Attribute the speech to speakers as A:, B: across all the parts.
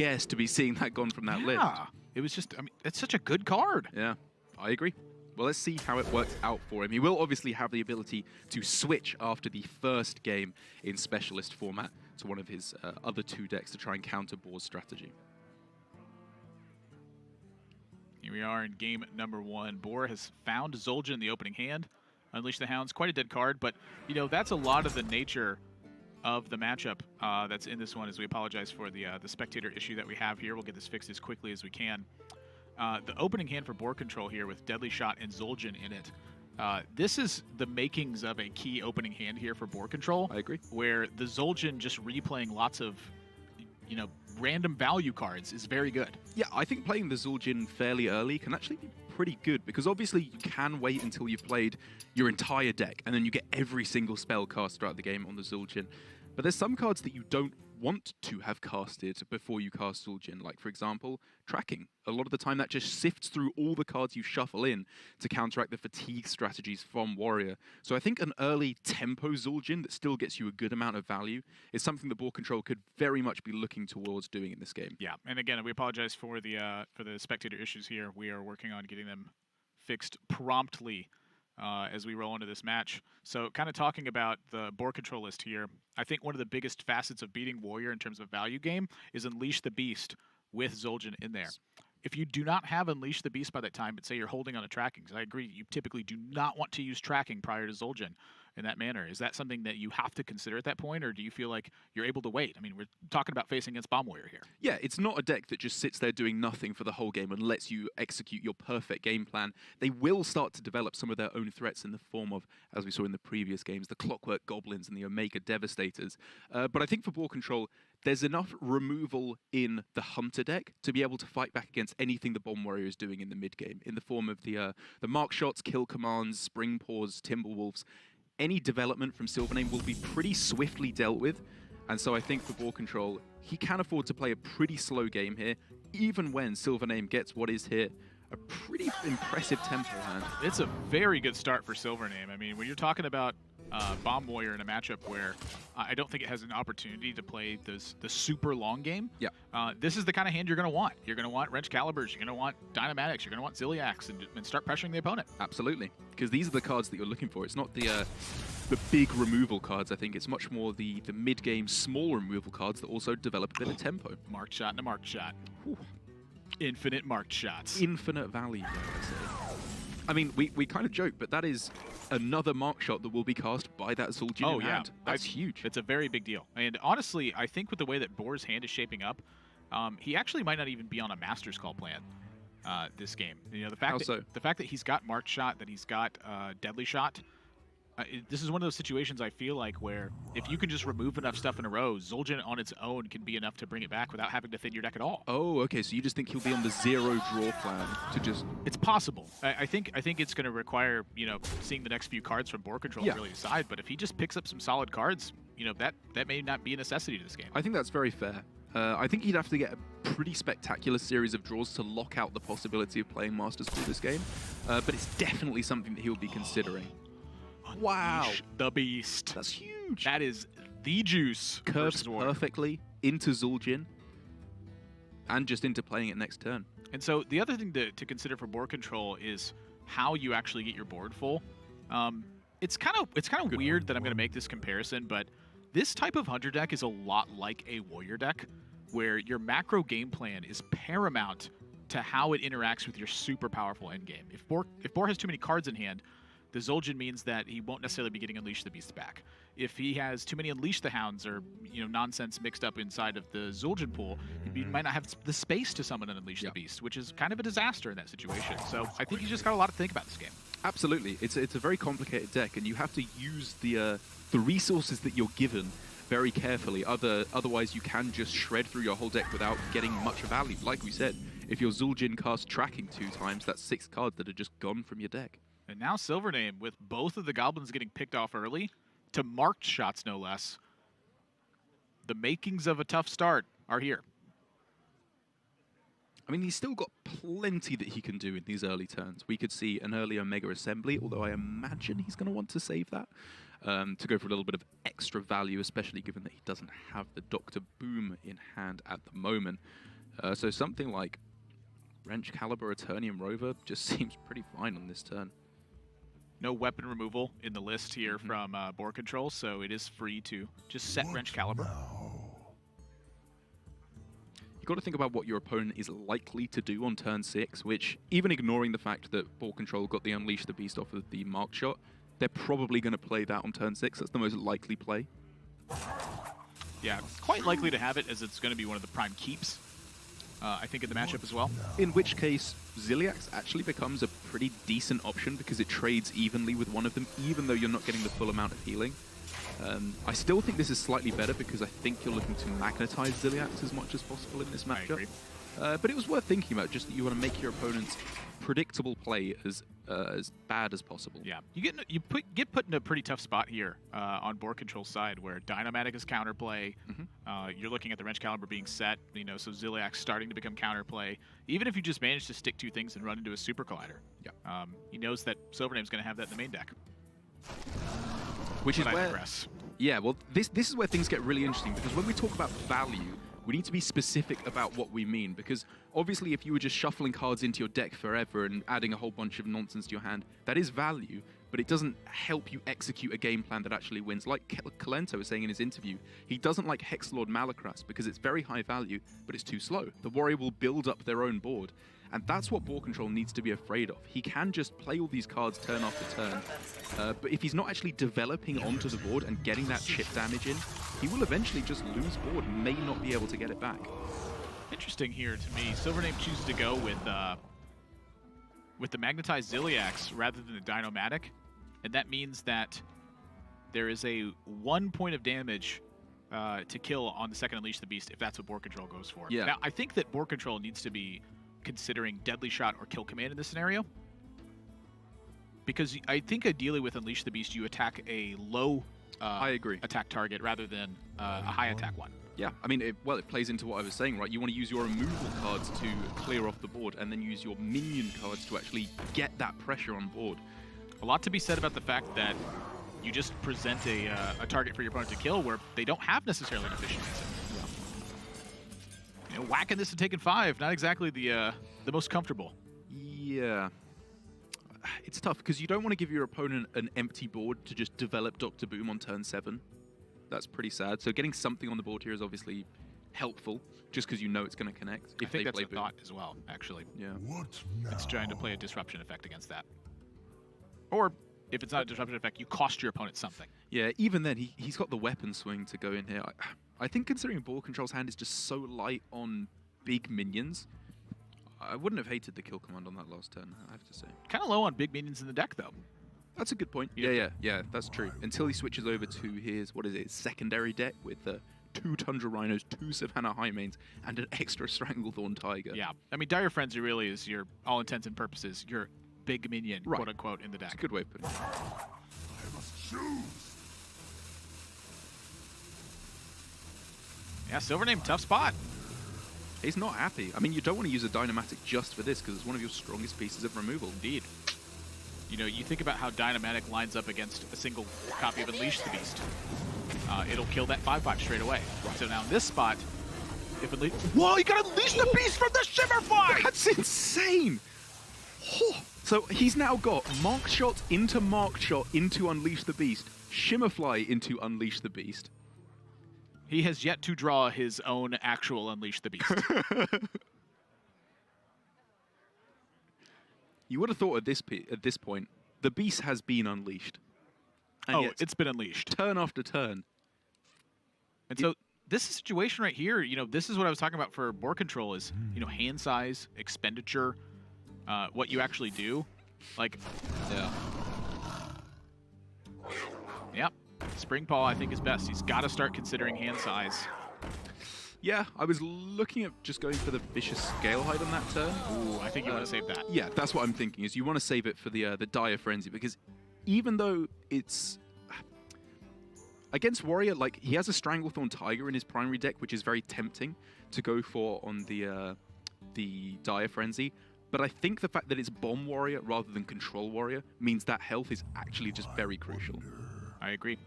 A: scarce to be seeing that gone from that list.
B: Yeah, it was just, I mean, it's such a good card.
A: Yeah, I agree. Well, let's see how it works out for him. He will obviously have the ability to switch after the first game in Specialist format to one of his other 2 decks to try and counter Boar's strategy.
B: Here we are in game number 1. Boar has found Zul'jin in the opening hand. Unleash the Hounds, quite a dead card, but you know that's a lot of the nature of the matchup that's in this one. As we apologize for the spectator issue that we have here, we'll get this fixed as quickly as we can. The opening hand for BoarControl here with Deadly Shot and Zul'jin in it. This is the makings of a key opening hand here for BoarControl.
A: I agree.
B: Where the Zul'jin just replaying lots of, you know, random value cards is very good.
A: Yeah, I think playing the Zul'jin fairly early can actually be pretty good, because obviously you can wait until you've played your entire deck and then you get every single spell cast throughout the game on the Zul'jin. But there's some cards that you don't want to have casted before you cast Zul'jin, like, for example, Tracking. A lot of the time that just sifts through all the cards you shuffle in to counteract the fatigue strategies from Warrior. So I think an early tempo Zul'jin that still gets you a good amount of value is something that BoarControl could very much be looking towards doing in this game.
B: Yeah, and again, we apologize for the spectator issues here. We are working on getting them fixed promptly as we roll into this match. So kind of talking about the BoarControl list here, I think one of the biggest facets of beating Warrior in terms of value game is Unleash the Beast with Zul'jin in there. If you do not have Unleash the Beast by that time, but say you're holding on to Tracking, because I agree, you typically do not want to use Tracking prior to Zul'jin in that manner. Is that something that you have to consider at that point, or do you feel like you're able to wait? I mean, we're talking about facing against Bomb Warrior here.
A: Yeah, it's not a deck that just sits there doing nothing for the whole game and lets you execute your perfect game plan. They will start to develop some of their own threats in the form of, as we saw in the previous games, the Clockwork Goblins and the Omega Devastators. But I think for BoarControl, there's enough removal in the Hunter deck to be able to fight back against anything the Bomb Warrior is doing in the mid-game, in the form of the Mark Shots, Kill Commands, Spring Paws, Timberwolves. Any development from SilverName will be pretty swiftly dealt with, and so I think for BoarControl, he can afford to play a pretty slow game here, even when SilverName gets what is here a pretty impressive tempo hand.
B: It's a very good start for SilverName. I mean, when you're talking about Bomb Warrior in a matchup where I don't think it has an opportunity to play the super long game.
A: Yeah.
B: This is the kind of hand you're going to want. You're going to want Wrench Calibers, you're going to want Dynamatics, you're going to want Ziliacs, and start pressuring the opponent.
A: Absolutely, because these are the cards that you're looking for. It's not the big removal cards, I think. It's much more the mid-game small removal cards that also develop a bit of tempo.
B: Marked shot and a marked shot.
A: Whew.
B: Infinite marked shots.
A: Infinite value, dare I say. I mean, we kind of joke, but that is another mark shot that will be cast by that Zul'jin in hand. That's huge.
B: It's a very big deal. And honestly, I think with the way that Boar's hand is shaping up, he actually might not even be on a Master's Call plan this game. You know, the fact that he's got marked shot, that he's got deadly shot. This is one of those situations I feel like where if you can just remove enough stuff in a row, Zul'jin on its own can be enough to bring it back without having to thin your deck at all.
A: Oh, okay. So you just think he'll be on the zero draw plan to just...
B: It's possible. I think it's going to require, you know, seeing the next few cards from BoarControl to really decide. But if he just picks up some solid cards, you know, that may not be a necessity to this game.
A: I think that's very fair. I think he'd have to get a pretty spectacular series of draws to lock out the possibility of playing Masters for this game. But it's definitely something that he'll be considering. Wow.
B: The Beast.
A: That's huge.
B: That is the juice.
A: Curves perfectly into Zul'jin and just into playing it next turn.
B: And so the other thing to consider for BoarControl is how you actually get your board full. It's kind of weird that I'm going to make this comparison, but this type of Hunter deck is a lot like a Warrior deck, where your macro game plan is paramount to how it interacts with your super powerful endgame. If Boar has too many cards in hand, the Zul'jin means that he won't necessarily be getting Unleash the Beast back. If he has too many Unleash the Hounds or nonsense mixed up inside of the Zul'jin pool, he might not have the space to summon an Unleash the Beast, which is kind of a disaster in that situation. So I think you just got a lot to think about this game.
A: Absolutely. It's a very complicated deck, and you have to use the resources that you're given very carefully. Otherwise, you can just shred through your whole deck without getting much value. Like we said, if your Zul'jin casts Tracking 2 times, that's 6 cards that are just gone from your deck.
B: And now SilverName, with both of the Goblins getting picked off early, to marked shots no less. The makings of a tough start are here.
A: I mean, he's still got plenty that he can do in these early turns. We could see an early Omega Assembly, although I imagine he's going to want to save that to go for a little bit of extra value, especially given that he doesn't have the Dr. Boom in hand at the moment. So something like Wrench Caliber, Eternium Rover just seems pretty fine on this turn.
B: No weapon removal in the list here from BoarControl, so it is free to just set Wrench Caliber.
A: You've got to think about what your opponent is likely to do on turn 6, which, even ignoring the fact that BoarControl got the Unleash the Beast off of the Mark Shot, they're probably going to play that on turn 6. That's the most likely play.
B: Yeah, quite likely to have it, as it's going to be one of the prime keeps, I think, in the matchup as well.
A: In which case, Ziliax actually becomes a pretty decent option because it trades evenly with one of them, even though you're not getting the full amount of healing. I still think this is slightly better because I think you're looking to magnetize Ziliax as much as possible in this matchup.
B: I agree.
A: But it was worth thinking about, just that you want to make your opponent's predictable play as bad as possible.
B: Yeah, you get put in a pretty tough spot here on BoarControl's side, where Dynomatic is counterplay. You're looking at the Wrench Caliber being set, so Ziliax starting to become counterplay. Even if you just manage to stick 2 things and run into a Super Collider, he knows that SilverName's going to have that in the main deck.
A: Which is where,
B: yeah,
A: well, this is where things get really interesting, because when we talk about value, we need to be specific about what we mean, because obviously if you were just shuffling cards into your deck forever and adding a whole bunch of nonsense to your hand, that is value, but it doesn't help you execute a game plan that actually wins. Like Kalento was saying in his interview, he doesn't like Hexlord Malakras because it's very high value, but it's too slow. The warrior will build up their own board. And that's what BoarControl needs to be afraid of. He can just play all these cards turn after turn, but if he's not actually developing onto the board and getting that chip damage in, he will eventually just lose board and may not be able to get it back.
B: Interesting here to me. SilverName chooses to go with the Magnetized Ziliax rather than the Dynomatic, and that means that there is a 1 point of damage to kill on the second Unleash the Beast if that's what BoarControl goes for.
A: Yeah.
B: Now, I think that BoarControl needs to be considering Deadly Shot or Kill Command in this scenario, because I think ideally with Unleash the Beast you attack a low
A: I agree.
B: attack target rather than a high attack one.
A: Yeah, I mean, it plays into what I was saying, right? You want to use your removal cards to clear off the board and then use your minion cards to actually get that pressure on board.
B: A lot to be said about the fact that you just present a target for your opponent to kill where they don't have necessarily an efficient answer. Whacking this and taking 5, not exactly the most comfortable.
A: Yeah. It's tough because you don't want to give your opponent an empty board to just develop Dr. Boom on turn 7. That's pretty sad. So getting something on the board here is obviously helpful, just because you know it's going to connect.
B: I think that's a thought as well, actually.
A: Yeah.
B: It's trying to play a disruption effect against that. Or if it's not a disruption effect, you cost your opponent something.
A: Yeah, even then, he's got the weapon swing to go in here. I think considering BoarControl's hand is just so light on big minions, I wouldn't have hated the kill command on that last turn, I have to say.
B: Kind of low on big minions in the deck, though.
A: That's a good point. Yeah, that's true. Until he switches over to his, secondary deck with 2 Tundra Rhinos, 2 Savannah Highmanes, and an extra Stranglethorn Tiger.
B: Yeah, I mean, Dire Frenzy really is your, all intents and purposes, your big minion,
A: right,
B: quote-unquote, in the deck.
A: It's a good way of putting it.
C: I must choose.
B: Yeah, SilverName, tough spot.
A: He's not happy. I mean, you don't want to use a Dynomatic just for this because it's one of your strongest pieces of removal.
B: Indeed. You think about how Dynomatic lines up against a single copy of Unleash the Beast. It'll kill that 5/5 straight away. Right. So now in this spot, if Unleash... Whoa, you got Unleash the Beast from the Shimmerfly!
A: That's insane! So he's now got Mark Shot into Unleash the Beast, Shimmerfly into Unleash the Beast.
B: He has yet to draw his own actual Unleash the Beast.
A: You would have thought at this point, the Beast has been unleashed. And
B: it's been unleashed.
A: Turn after turn.
B: And so this situation right here, this is what I was talking about for BoarControl is, hand size, expenditure, what you actually do. Like, Yep. Spring Paw, I think, is best. He's got to start considering hand size.
A: Yeah, I was looking at just going for the Vicious Scale Hide on that turn.
B: Ooh, I think you want to save that.
A: Yeah, that's what I'm thinking, is you want to save it for the Dire Frenzy, because even though it's... Against Warrior, like, he has a Stranglethorn Tiger in his primary deck, which is very tempting to go for on the Dire Frenzy. But I think the fact that it's Bomb Warrior rather than Control Warrior means that health is actually just very crucial.
B: I agree.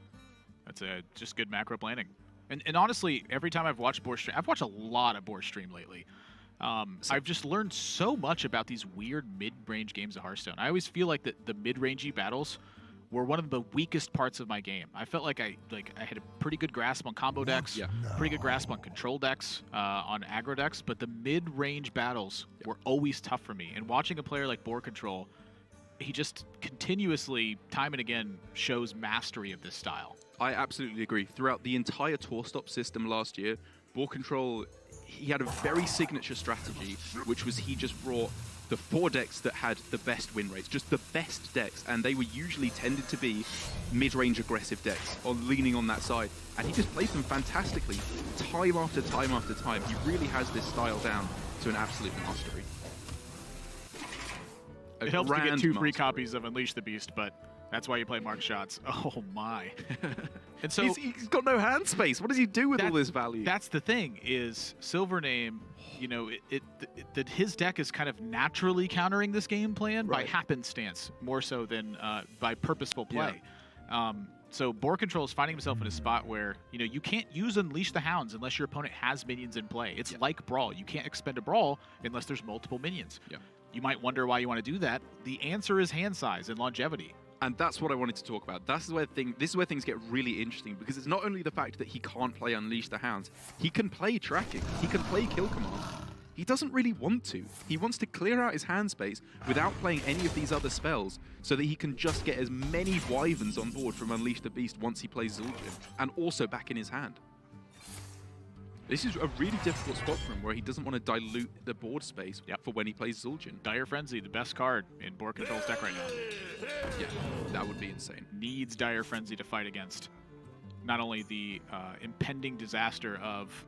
B: That's just good macro planning. And honestly, every time I've watched Boar stream, I've watched a lot of Boar stream lately. I've just learned so much about these weird mid-range games of Hearthstone. I always feel like the mid-rangey battles were one of the weakest parts of my game. I felt like I had a pretty good grasp on combo decks, pretty good grasp on control decks, on aggro decks, but the mid-range battles were always tough for me. And watching a player like BoarControl, he just continuously, time and again, shows mastery of this style.
A: I absolutely agree. Throughout the entire tour stop system last year, BoarControl, he had a very signature strategy, which was he just brought the 4 decks that had the best win rates, just the best decks, and they were usually tended to be mid-range aggressive decks, or leaning on that side, and he just played them fantastically, time after time after time. He really has this style down to an absolute mastery.
B: It helps to get 2 free copies of Unleash the Beast, but that's why you play Mark Shots. Oh my. And so
A: he's got no hand space. What does he do with all this value?
B: That's the thing, is SilverName, you know, that his deck is kind of naturally countering this game plan by happenstance, more so than by purposeful play. So BoarControl is finding himself in a spot where, you know, you can't use Unleash the Hounds unless your opponent has minions in play. It's like Brawl. You can't expend a Brawl unless there's multiple minions. You might wonder why you want to do that. The answer is hand size and longevity.
A: And that's what I wanted to talk about. This is where things get really interesting, because it's not only the fact that he can't play Unleash the Hounds, he can play Tracking, he can play Kill Command. He doesn't really want to. He wants to clear out his hand space without playing any of these other spells, so that he can just get as many Wyverns on board from Unleash the Beast once he plays Zul'jin, and also back in his hand. This is a really difficult spot for him, where he doesn't want to dilute the board space for when he plays Zul'jin.
B: Dire Frenzy, the best card in BoarControl's deck right now.
A: Yeah, that would be insane.
B: Needs Dire Frenzy to fight against not only the impending disaster of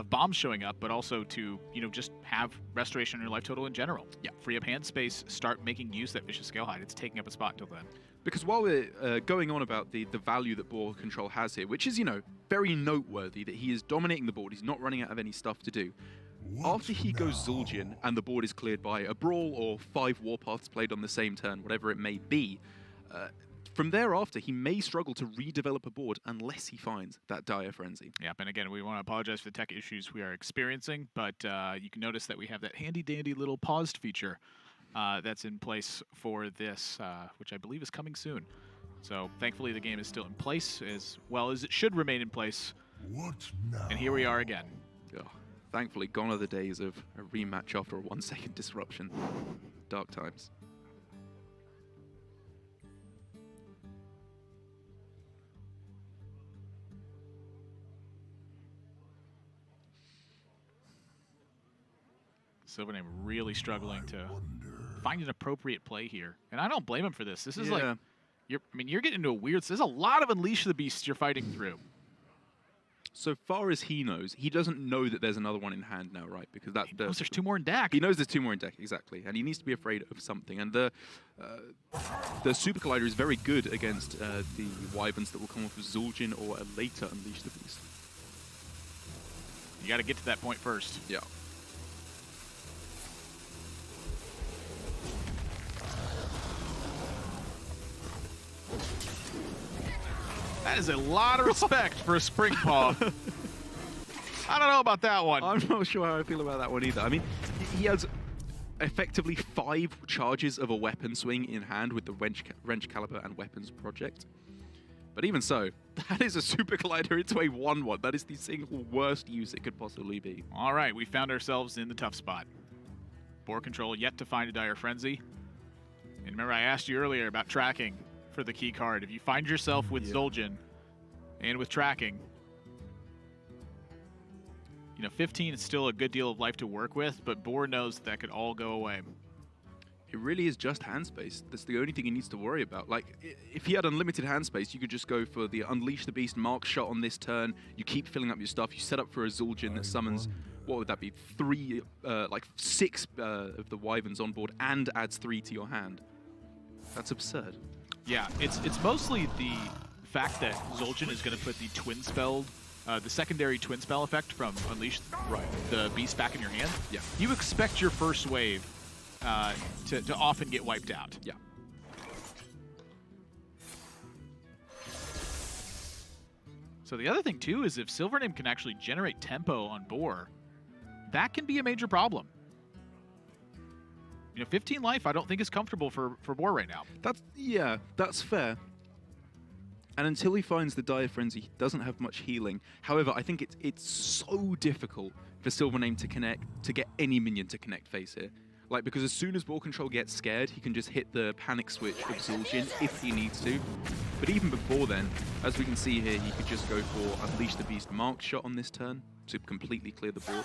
B: bombs showing up, but also to, you know, just have restoration in your life total in general. Free up hand space, start making use of that Vicious Scalehide. It's taking up a spot until then.
A: Because while we're going on about the value that BoarControl has here, which is, you know, very noteworthy, that he is dominating the board, he's not running out of any stuff to do. After he goes Zul'jin and the board is cleared by a Brawl or 5 Warpaths played on the same turn, whatever it may be, from thereafter, he may struggle to redevelop a board unless he finds that Dire Frenzy.
B: Yep, and again, we want to apologize for the tech issues we are experiencing, but you can notice that we have that handy-dandy little paused feature that's in place for this, which I believe is coming soon. So thankfully the game is still in place, as well as it should remain in place.
C: What now?
B: And here we are again.
A: Oh, thankfully gone are the days of a rematch after a 1-second disruption. Dark times.
B: SilverName really struggling to find an appropriate play here, and I don't blame him for this. This is like, you're getting into a weird. There's a lot of Unleash the Beast you're fighting through.
A: So far as he knows, he doesn't know that there's another one in hand now, right? Because
B: He knows there's 2 more in deck.
A: He knows there's 2 more in deck, exactly, and he needs to be afraid of something. And the Super Collider is very good against the Wyverns that will come off of Zul'jin or a later Unleash the Beast.
B: You got to get to that point first.
A: Yeah.
B: That is a lot of respect for a Spring Paw. I don't know about that one.
A: I'm not sure how I feel about that one either. I mean, he has effectively 5 charges of a weapon swing in hand with the Wrench Caliber and Weapons Project. But even so, that is a Super Collider into a 1/1. That is the single worst use it could possibly be.
B: All right, we found ourselves in the tough spot. BoarControl yet to find a Dire Frenzy. And remember, I asked you earlier about tracking for the key card. If you find yourself with Zul'jin and with tracking, you know, 15 is still a good deal of life to work with, but Boar knows that could all go away.
A: It really is just hand space. That's the only thing he needs to worry about. Like, if he had unlimited hand space, you could just go for the Unleash the Beast Mark shot on this turn. You keep filling up your stuff. You set up for a Zul'jin that summons, what would that be? 6 of the Wyverns on board and adds 3 to your hand. That's absurd.
B: Yeah, it's mostly the fact that Zul'jin is going to put the twin spell, the secondary twin spell effect from Unleash the Beast back in your hand.
A: Yeah.
B: You expect your first wave to often get wiped out.
A: Yeah.
B: So the other thing too is if SilverName can actually generate tempo on Boar, that can be a major problem. 15 life I don't think is comfortable for Boar right now.
A: That's fair. And until he finds the Dire Frenzy, he doesn't have much healing. However, I think it's so difficult for SilverName to get any minion to connect face here. Like, because as soon as BoarControl gets scared, he can just hit the panic switch Exhaustion if he needs to. But even before then, as we can see here, he could just go for Unleash the Beast Mark Shot on this turn to completely clear the board.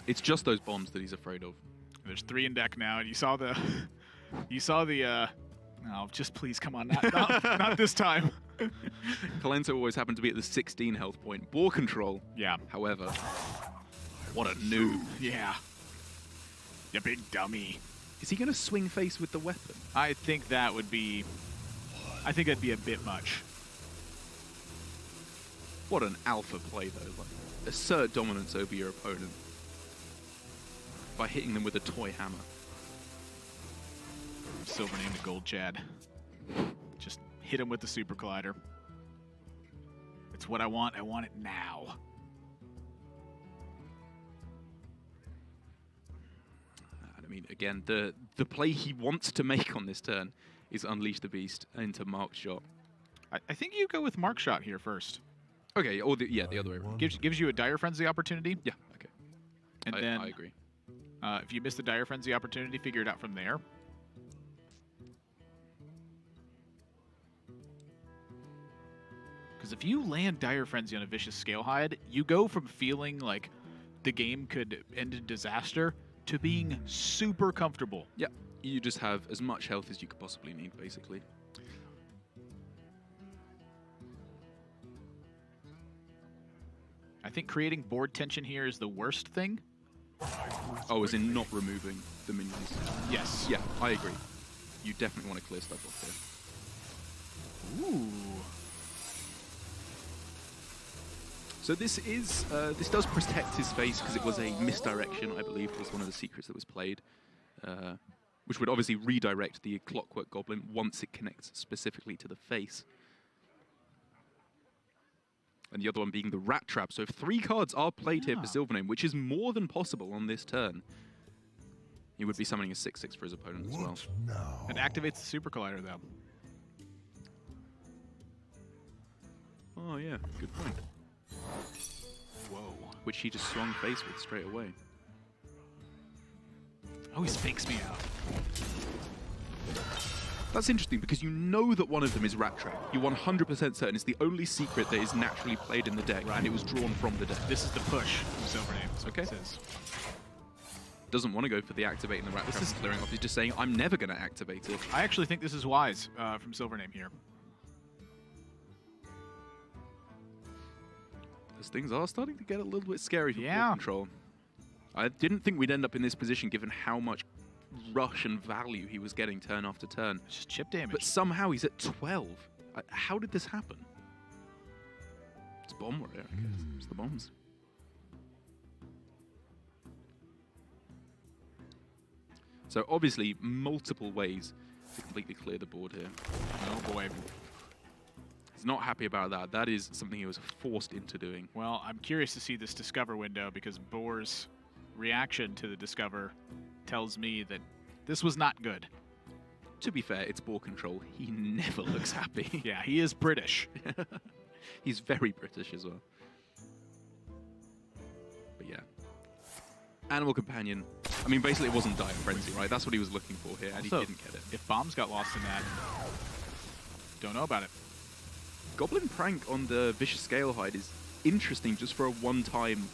A: It's just those bombs that he's afraid of.
B: There's 3 in deck now, and you saw the oh, just please come on, not this time.
A: Kalento always happened to be at the 16 health point. BoarControl,
B: yeah.
A: However, what a noob.
B: Yeah. You big dummy.
A: Is he going to swing face with the weapon?
B: I think that'd be a bit much.
A: What an alpha play, though. Like, assert dominance over your opponent by hitting them with a toy hammer.
B: SilverName to Gold Chad. Just hit him with the Super Collider. It's what I want. I want it now.
A: I mean, again, the play he wants to make on this turn is Unleash the Beast into Mark Shot.
B: I think you go with Mark Shot here first.
A: Okay, or the other way around.
B: Gives you a Dire Frenzy opportunity.
A: Yeah, okay.
B: And then
A: I agree.
B: If you miss the Dire Frenzy opportunity, figure it out from there. Because if you land Dire Frenzy on a Vicious Scalehide, you go from feeling like the game could end in disaster to being super comfortable.
A: Yeah, you just have as much health as you could possibly need, basically.
B: I think creating board tension here is the worst thing.
A: Oh, as in not removing the minions.
B: Yes.
A: Yeah, I agree. You definitely want to clear stuff off here.
B: Ooh.
A: So this does protect his face because it was a misdirection, I believe, was one of the secrets that was played, which would obviously redirect the Clockwork Goblin once it connects specifically to the face. And the other one being the Rat Trap. So if 3 cards are played here for SilverName, which is more than possible on this turn, he would be summoning a 6/6 for his opponent as well.
C: Now?
B: It activates the Super Collider, though.
A: Oh yeah, good point.
B: Whoa.
A: Which he just swung face with straight away.
B: Oh, he fakes me out.
A: That's interesting because you know that one of them is Rat Trap. You're 100% certain it's the only secret that is naturally played in the deck, and it was drawn from the deck.
B: This is the push from SilverName.
A: Okay.
B: It says.
A: Doesn't want to go for the activating the Rat Trap and clearing off. He's just saying, I'm never going to activate it.
B: I actually think this is wise from SilverName here.
A: As things are starting to get a little bit scary for
B: Yeah.
A: BoarControl. I didn't think we'd end up in this position given how much rush and value he was getting turn after turn.
B: It's just chip damage.
A: But somehow he's at 12. How did this happen? It's bomb warrior, I guess. It's the bombs. So obviously multiple ways to completely clear the board here.
B: Oh boy.
A: He's not happy about that. That is something he was forced into doing.
B: Well, I'm curious to see this Discover window because Boar's reaction to the Discover tells me that this was not good.
A: To be fair, it's BoarControl. He never looks happy.
B: Yeah, he is British.
A: He's very British as well. But yeah. Animal Companion. I mean, basically it wasn't Dire Frenzy, right? That's what he was looking for here, and
B: Also,
A: he didn't get it.
B: If bombs got lost in that, don't know about it.
A: Goblin Prank on the Vicious Scalehide is interesting just for a one-time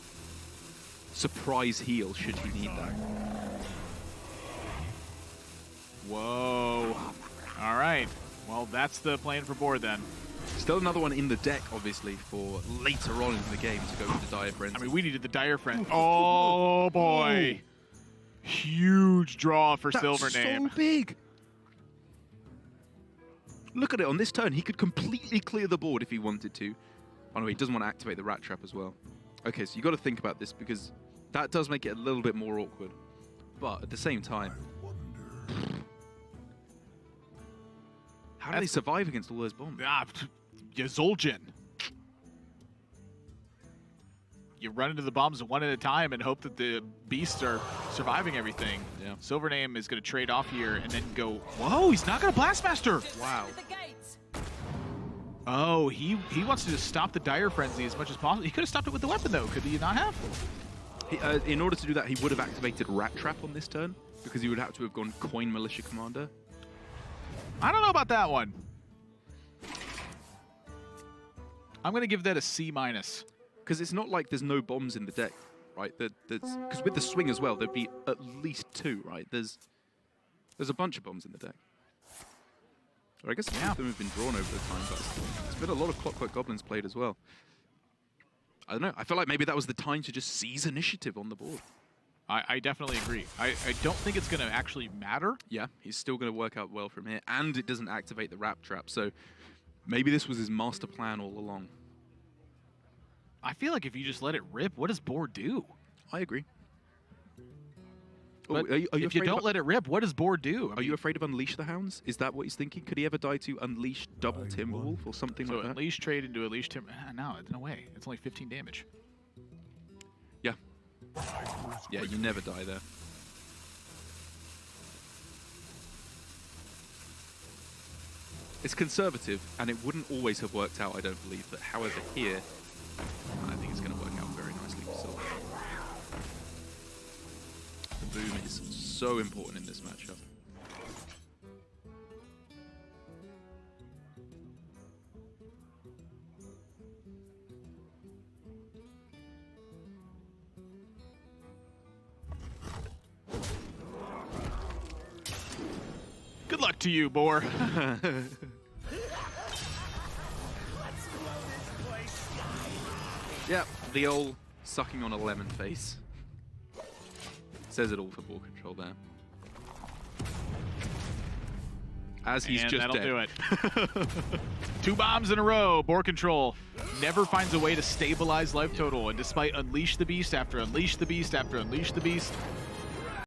A: surprise heal, should you need that.
B: Whoa. All right. Well, that's the plan for Boar then.
A: Still another one in the deck, obviously, for later on in the game to go with the Dire Frenzy.
B: I mean, we needed the Dire Friend. Oh, boy. Huge draw for SilverName.
A: That's so big. Look at it on this turn. He could completely clear the board if he wanted to. Oh no, he doesn't want to activate the Rat Trap as well. Okay, so you got to think about this because that does make it a little bit more awkward. But at the same time, how do they survive against all those bombs?
B: Zul'jin. you run into the bombs one at a time and hope that the beasts are surviving everything.
A: Yeah.
B: SilverName is going to trade off here and then go, whoa, he's not going to Blastmaster.
A: Wow.
B: Oh, he wants to just stop the Dire Frenzy as much as possible. He could have stopped it with the weapon, though. Could he not have?
A: In order to do that, he would have activated Rat Trap on this turn, because he would have to have gone Coin Militia Commander.
B: I don't know about that one. I'm going to give that a C-.
A: Because it's not like there's no bombs in the deck, right? Because with the swing as well, there'd be at least 2, right? There's a bunch of bombs in the deck. Or I guess some of them have been drawn over the time, but there's been a lot of Clockwork Goblins played as well. I don't know. I feel like maybe that was the time to just seize initiative on the board.
B: I definitely agree. I don't think it's going to actually matter.
A: Yeah, he's still going to work out well from here, and it doesn't activate the Rat Trap, so maybe this was his master plan all along.
B: I feel like if you just let it rip, what does Boar do?
A: I agree.
B: But
A: are you
B: if you don't let it rip, what does Boar do?
A: Are you afraid of Unleash the Hounds? Is that what he's thinking? Could he ever die to Unleash double Timberwolf or something like that?
B: So Unleash trade into Unleash Timber. No, no way. It's only 15 damage.
A: Yeah. Yeah, you never die there. It's conservative, and it wouldn't always have worked out, I don't believe. But however, here, I think it's going to work out very nicely for Silver. The boom is so important in this matchup.
B: Good luck to you, Boar.
A: Yep, the old sucking on a lemon face. Says it all for BoarControl there. As he's
B: and
A: just
B: that'll
A: dead.
B: do it. 2 bombs in a row. BoarControl never finds a way to stabilize life total, and despite Unleash the Beast after Unleash the Beast after Unleash the Beast,